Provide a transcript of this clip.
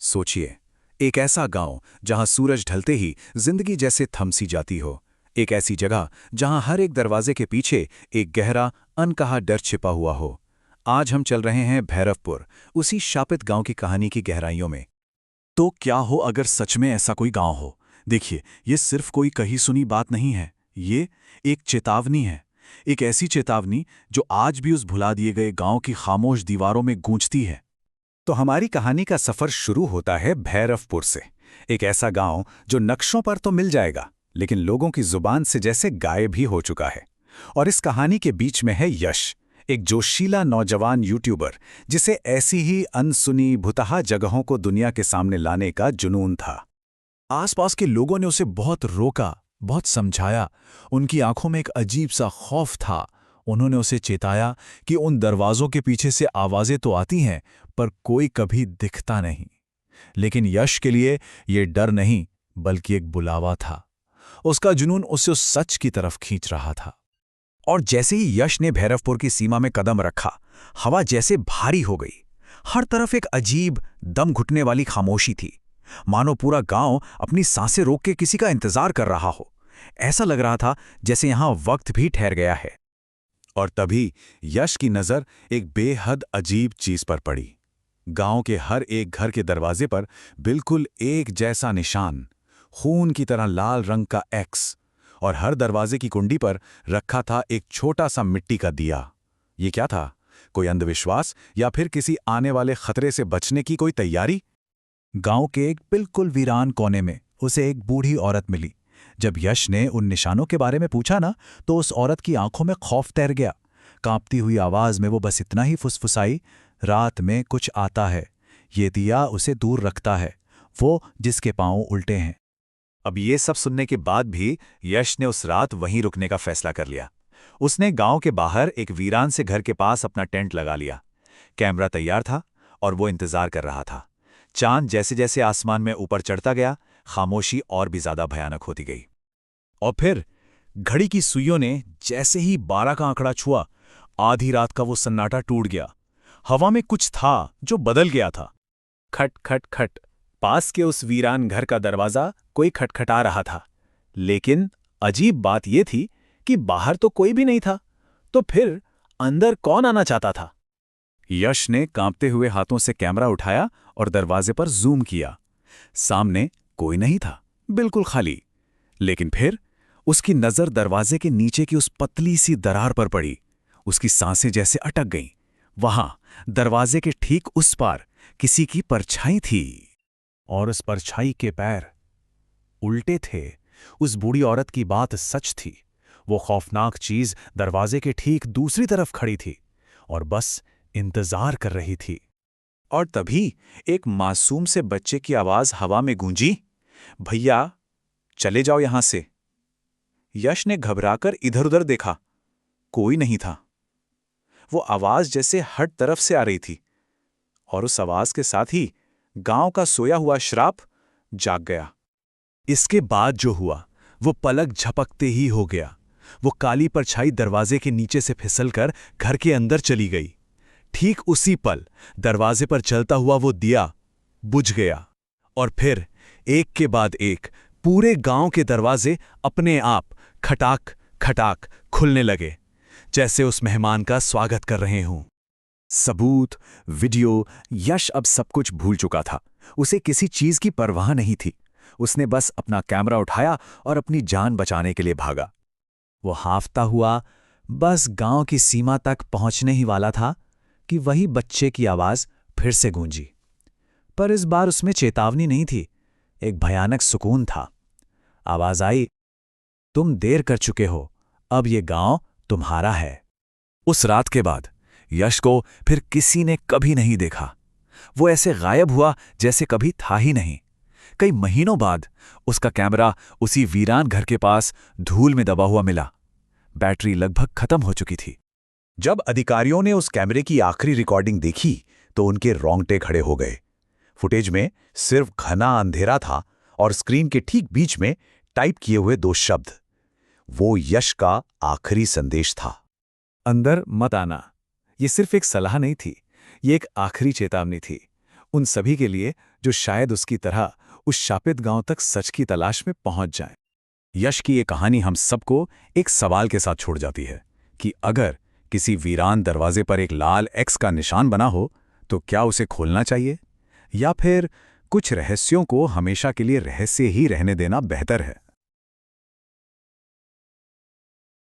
सोचिए, एक ऐसा गांव जहां सूरज ढलते ही जिंदगी जैसे थम सी जाती हो। एक ऐसी जगह जहां हर एक दरवाजे के पीछे एक गहरा अनकहा डर छिपा हुआ हो। आज हम चल रहे हैं भैरवपुर, उसी शापित गांव की कहानी की गहराइयों में। तो क्या हो अगर सच में ऐसा कोई गांव हो। देखिए, ये सिर्फ कोई कही सुनी बात नहीं है। ये एक चेतावनी है। एक ऐसी चेतावनी जो आज भी उस भुला दिए गए गांव की खामोश दीवारों में गूंजती है। तो हमारी कहानी का सफर शुरू होता है भैरवपुर से। एक ऐसा गांव जो नक्शों पर तो मिल जाएगा, लेकिन लोगों की जुबान से जैसे गायब ही हो चुका है। और इस कहानी के बीच में है यश, एक जोशीला नौजवान यूट्यूबर जिसे ऐसी ही अनसुनी भुतहा जगहों को दुनिया के सामने लाने का जुनून था। आसपास के लोगों ने उसे बहुत रोका, बहुत समझाया। उनकी आंखों में एक अजीब सा खौफ था। उन्होंने उसे चेताया कि उन दरवाजों के पीछे से आवाजें तो आती हैं, पर कोई कभी दिखता नहीं। लेकिन यश के लिए यह डर नहीं, बल्कि एक बुलावा था। उसका जुनून उसे उस सच की तरफ खींच रहा था। और जैसे ही यश ने भैरवपुर की सीमा में कदम रखा, हवा जैसे भारी हो गई। हर तरफ एक अजीब, दम घुटने वाली खामोशी थी, मानो पूरा गांव अपनी सांसें रोक के किसी का इंतजार कर रहा हो। ऐसा लग रहा था जैसे यहां वक्त भी ठहर गया है। और तभी यश की नजर एक बेहद अजीब चीज पर पड़ी। गांव के हर एक घर के दरवाजे पर बिल्कुल एक जैसा निशान, खून की तरह लाल रंग का एक्स। और हर दरवाजे की कुंडी पर रखा था एक छोटा सा मिट्टी का दिया। ये क्या था? कोई अंधविश्वास या फिर किसी आने वाले खतरे से बचने की कोई तैयारी? गांव के एक बिल्कुल वीरान कोने में उसे एक बूढ़ी औरत मिली। जब यश ने उन निशानों के बारे में पूछा ना, तो उस औरत की आंखों में खौफ तैर गया। कांपती हुई आवाज में वो बस इतना ही फुसफुसाई, रात में कुछ आता है, ये दिया उसे दूर रखता है, वो जिसके पांव उल्टे हैं। अब ये सब सुनने के बाद भी यश ने उस रात वहीं रुकने का फैसला कर लिया। उसने गांव के बाहर एक वीरान से घर के पास अपना टेंट लगा लिया। कैमरा तैयार था और वो इंतजार कर रहा था। चांद जैसे जैसे आसमान में ऊपर चढ़ता गया, खामोशी और भी ज्यादा भयानक होती गई। और फिर घड़ी की सुइयों ने जैसे ही 12 का आंकड़ा छुआ, आधी रात का वो सन्नाटा टूट गया। हवा में कुछ था जो बदल गया था। खट खट खट, पास के उस वीरान घर का दरवाजा कोई खटखटा रहा था। लेकिन अजीब बात यह थी कि बाहर तो कोई भी नहीं था। तो फिर अंदर कौन आना चाहता था? यश ने कांपते हुए हाथों से कैमरा उठाया और दरवाजे पर जूम किया। सामने कोई नहीं था, बिल्कुल खाली। लेकिन फिर उसकी नजर दरवाजे के नीचे की उस पतली सी दरार पर पड़ी। उसकी सांसें जैसे अटक गईं। वहां दरवाजे के ठीक उस पार किसी की परछाई थी, और उस परछाई के पैर उल्टे थे। उस बूढ़ी औरत की बात सच थी। वो खौफनाक चीज दरवाजे के ठीक दूसरी तरफ खड़ी थी और बस इंतजार कर रही थी। और तभी एक मासूम से बच्चे की आवाज हवा में गूंजी, भैया चले जाओ यहां से। यश ने घबराकर इधर उधर देखा, कोई नहीं था। वो आवाज जैसे हर तरफ से आ रही थी, और उस आवाज के साथ ही गांव का सोया हुआ श्राप जाग गया। इसके बाद जो हुआ वो पलक झपकते ही हो गया। वो काली परछाई दरवाजे के नीचे से फिसलकर घर के अंदर चली गई। ठीक उसी पल दरवाजे पर चलता हुआ वो दिया बुझ गया, और फिर एक के बाद एक पूरे गांव के दरवाजे अपने आप खटाक खटाक खुलने लगे, जैसे उस मेहमान का स्वागत कर रहे हों। सबूत, वीडियो, यश अब सब कुछ भूल चुका था। उसे किसी चीज की परवाह नहीं थी। उसने बस अपना कैमरा उठाया और अपनी जान बचाने के लिए भागा। वो हांफता हुआ बस गांव की सीमा तक पहुंचने ही वाला था कि वही बच्चे की आवाज फिर से गूंजी। पर इस बार उसमें चेतावनी नहीं थी, एक भयानक सुकून था। आवाज आई, तुम देर कर चुके हो, अब ये गांव तुम्हारा है। उस रात के बाद यश को फिर किसी ने कभी नहीं देखा। वो ऐसे गायब हुआ जैसे कभी था ही नहीं। कई महीनों बाद उसका कैमरा उसी वीरान घर के पास धूल में दबा हुआ मिला। बैटरी लगभग खत्म हो चुकी थी। जब अधिकारियों ने उस कैमरे की आखिरी रिकॉर्डिंग देखी तो उनके रोंगटे खड़े हो गए। फुटेज में सिर्फ घना अंधेरा था और स्क्रीन के ठीक बीच में टाइप किए हुए 2 शब्द। वो यश का आखिरी संदेश था, अंदर मत आना। ये सिर्फ एक सलाह नहीं थी, ये एक आखिरी चेतावनी थी, उन सभी के लिए जो शायद उसकी तरह उस शापित गांव तक सच की तलाश में पहुंच जाएं। यश की ये कहानी हम सबको एक सवाल के साथ छोड़ जाती है कि अगर किसी वीरान दरवाजे पर एक लाल एक्स का निशान बना हो तो क्या उसे खोलना चाहिए, या फिर कुछ रहस्यों को हमेशा के लिए रहस्य ही रहने देना बेहतर है।